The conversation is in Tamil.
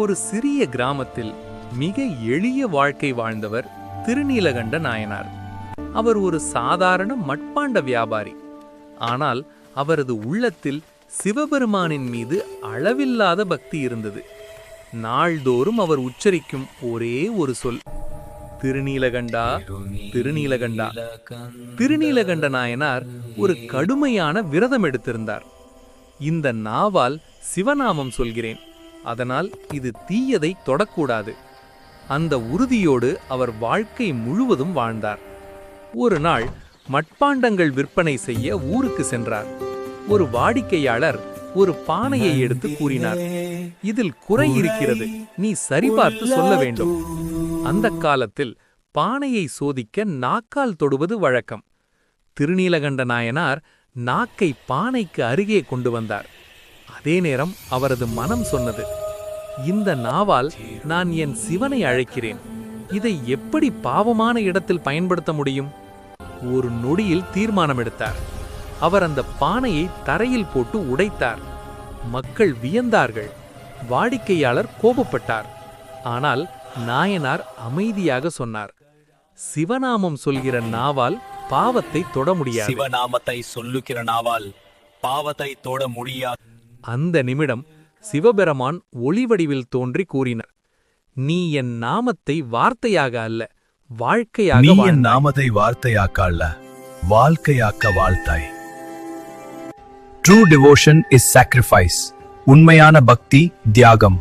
ஒரு சிறிய கிராமத்தில் மிக எளிய வாழ்க்கை வாழ்ந்தவர் திருநீலகண்ட நாயனார். அவர் ஒரு சாதாரண மட்பாண்ட வியாபாரி. ஆனால் அவரது உள்ளத்தில் சிவபெருமானின் மீது அளவில்லாத பக்தி இருந்தது. நாள்தோறும் அவர் உச்சரிக்கும் ஒரே ஒரு சொல், திருநீலகண்டா, திருநீலகண்டா. திருநீலகண்ட நாயனார் ஒரு கடுமையான விரதம் எடுத்திருந்தார். இந்த நாவால் சிவநாமம் சொல்கிறேன், அதனால் இது தீயதை தொடக்கூடாது. அந்த உறுதியோடு அவர் வாழ்க்கை முழுவதும் வாழ்ந்தார். ஒரு நாள் மட்பாண்டங்கள் விற்பனை செய்ய ஊருக்கு சென்றார். ஒரு வாடிக்கையாளர் ஒரு பானையை எடுத்து கூறினார், இதில் குறை இருக்கிறது, நீ சரிபார்த்து சொல்ல வேண்டும். அந்த காலத்தில் பானையை சோதிக்க நாக்கால் தொடுவது வழக்கம். திருநீலகண்ட நாயனார் நாக்கை பானைக்கு அருகே கொண்டு வந்தார். அதே நேரம் அவரது மனம் சொன்னது, இந்த நாவால் நான் என் சிவனை அழைக்கிறேன், இதை எப்படி பாவமான இடத்தில் பயன்படுத்த முடியும்? ஒரு நொடியில் தீர்மானம் எடுத்தார். அவர் அந்த பானையை தரையில் போட்டு உடைத்தார். மக்கள் வியந்தார்கள். வாடிக்கையாளர் கோபப்பட்டார். ஆனால் நாயனார் அமைதியாக சொன்னார், சிவநாமம் சொல்கிற நாவால் பாவத்தை தொட முடியாது. சிவநாமத்தை சொல்லுகிற நாவால் பாவத்தை தொட முடியாது. அந்த நிமிடம் சிவபெருமான் ஒளிவடிவில் தோன்றி கூறினார், நீ என் நாமத்தை வார்த்தையாக அல்ல, வாழ்க்கையாக நீ வாழ்ந்தாய். என் நாமத்தை வார்த்தையாக்க அல்ல, வாழ்க்கையாக்க வாழ்த்தாய். True devotion is sacrifice. உண்மையான பக்தி தியாகம்.